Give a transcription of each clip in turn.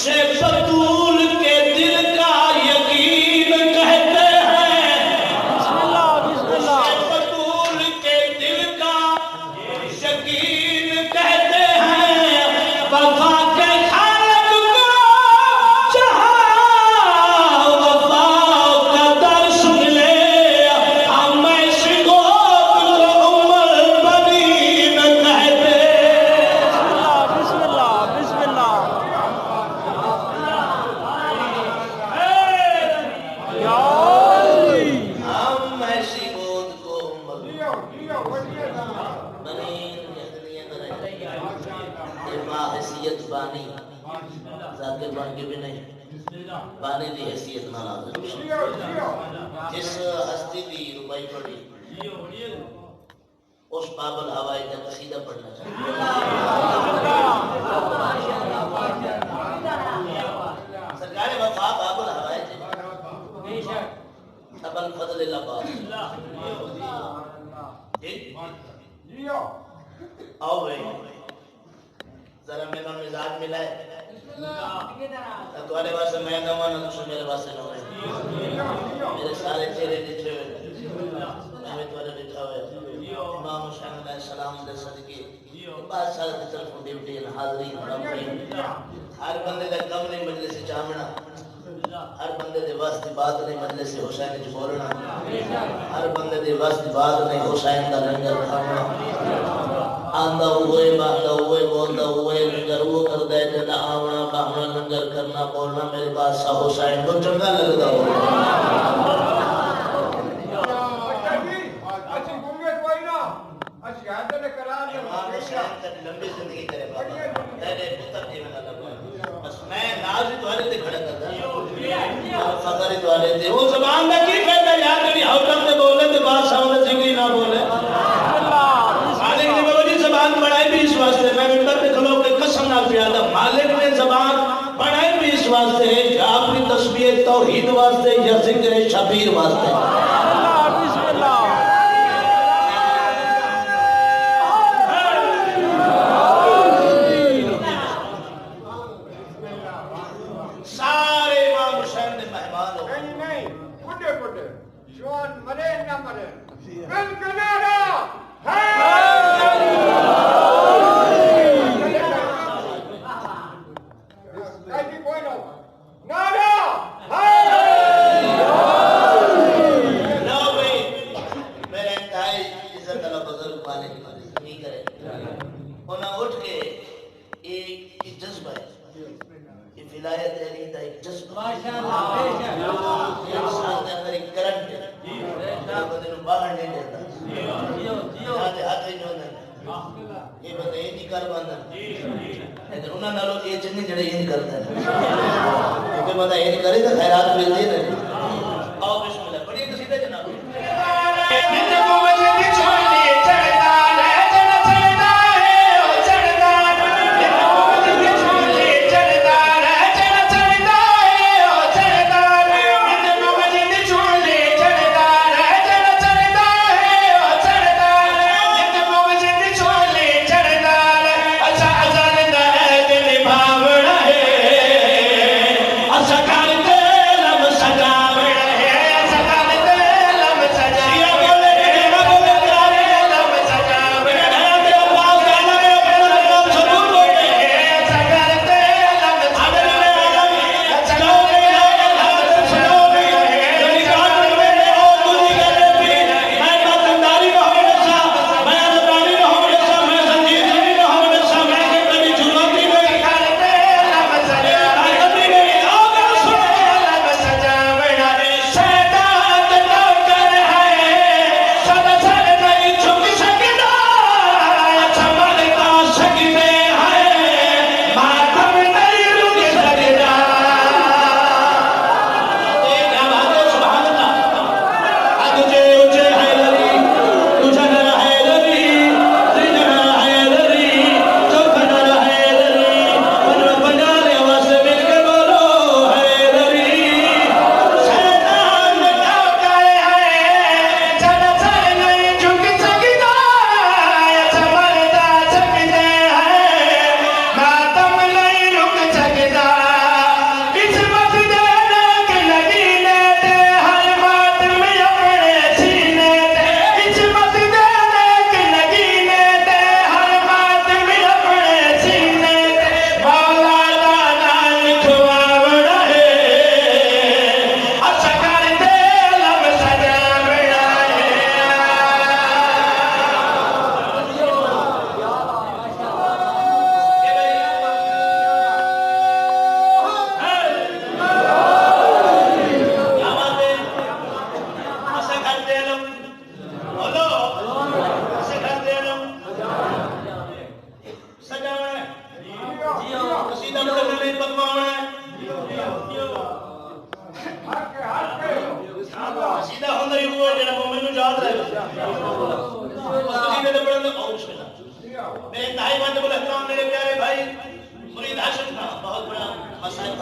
اسے بطول کے دل کا یقین کہتے ہیں بسم اللہ بسم اللہ اسے بطول کے دل کا یقین کہتے ہیں وفا کے خالق کو جہاں وفا کا در سن لے ہم ایسی گود کو عمر بنین کہتے بسم اللہ بسم اللہ یا علی ہم ایسی گود کو عمر بنین حیثیت بانی ذاکر بن کے بھی نہیں بانی دی حیثیت نہ لازم جس ہستی دی ربائی پڑھی اس بابل ہوائی کا قصیدہ پڑھنا چاہیے سرکار وفا بابل ہوائی تھے ابل فضل اللہ باب آؤ بھائی ذرا میرا مزاج ملا ہے تمہارے واسطے میں نہ ہوں نہ تم میرے واسطے نہ ہو میرے سارے چہرے دکھے ہوئے میں تمہارے دکھا ہوئے امام حسین علیہ السلام دے صدقے بعد سارے کی طرف ڈیوٹی حاضری ہر بندے کا کم نہیں مجلس چامنا ہر بندے دے واسطے بات نہیں مجلس حسین وچ بولنا ہر بندے دے واسطے بات نہیں حسین دا لنگر کھانا آندا ہوئے باندھا ہوئے بولدا ہوئے لنگر وہ کردا ہے جڑا آونا باہنا لنگر کرنا بولنا میرے بادشاہ حسین کو چنگا لگدا ہو امام حسین تک لمبی زندگی کرے بابا تیرے پتر جی میں لگا بس میں ناز ہی تمہارے تے کھڑا کردا فخر ہی تمہارے تے وہ زبان دا کی کہتا یار کبھی حکم تے بولے تے بادشاہ نے ذکر نہ بولے مالک نے بابا جی زبان بڑھائی بھی اس واسطے میں ممبر پہ کھلو کے قسم نہ پیادا مالک نے زبان بڑھائی بھی اس واسطے ہے کہ اپنی تسبیح توحید واسطے یا ذکر شبیر واسطے بسم اللہ سارے امام حسین نے مہمان ہو نہیں بڑے بڑے جوان مرے نہ مرے بل کنارا ایسی کوئی نہ نارا نو بھئی میرے انتہائی عزت اللہ بزرگ پانے کی مدد نہیں کرے انہاں اٹھ کے ایک جذبہ ہے یہ ولایت علی دا ایک جذبہ انسان کے اندر ایک کرنٹ ہے جو بندے نو باہر نہیں دیتا یہاں دے ہاتھ ہی نہیں ہوتا یہ بندے یہ نہیں کر باندھا لیکن انہاں نالوں یہ چنگی جڑے یہ نہیں کرتا ہے کیونکہ بندہ یہ نہیں کرے تو خیرات ملتی ہے آؤ بسم اللہ بڑی قصیدہ جناب سکار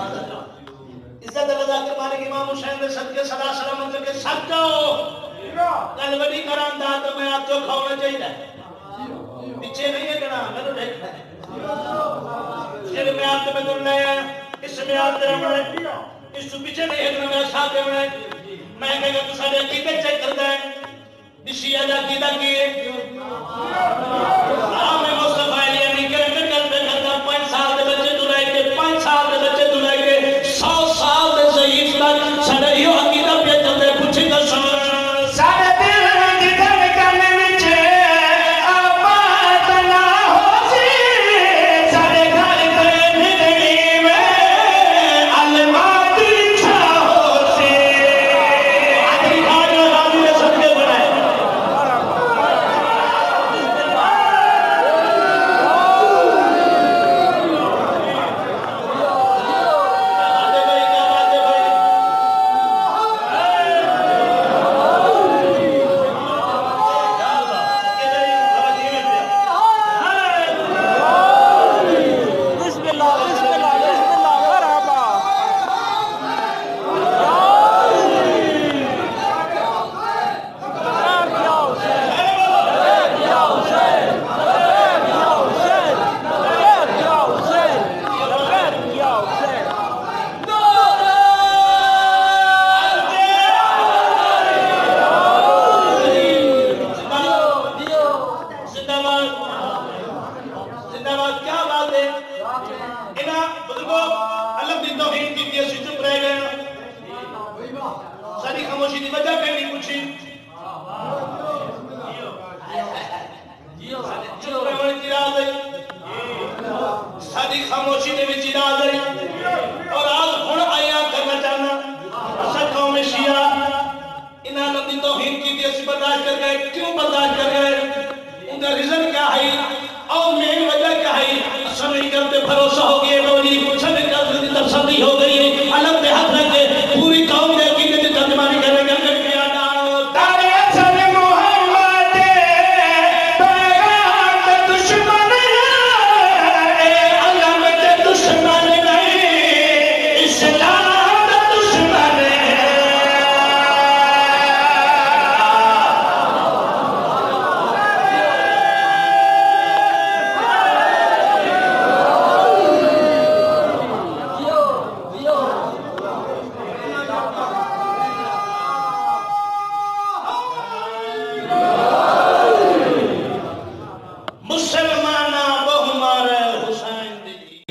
عزت رضا کے مالک امام حسین دے صدقے صدا سلامت کے ساتھ جاؤ کل بڑی کران دا تو میں آپ کو کھاؤنا چاہیے پیچھے نہیں ہے کنا میں تو دیکھنا ہے پھر میں آپ میں دور لے اس میں آپ دے رہے اس تو پیچھے نہیں ہے کنا میرا ساتھ دے رہے میں کہے گا تو سارے عقیدت چیک کرتا ہے بشیعہ دا عقیدہ کی ہے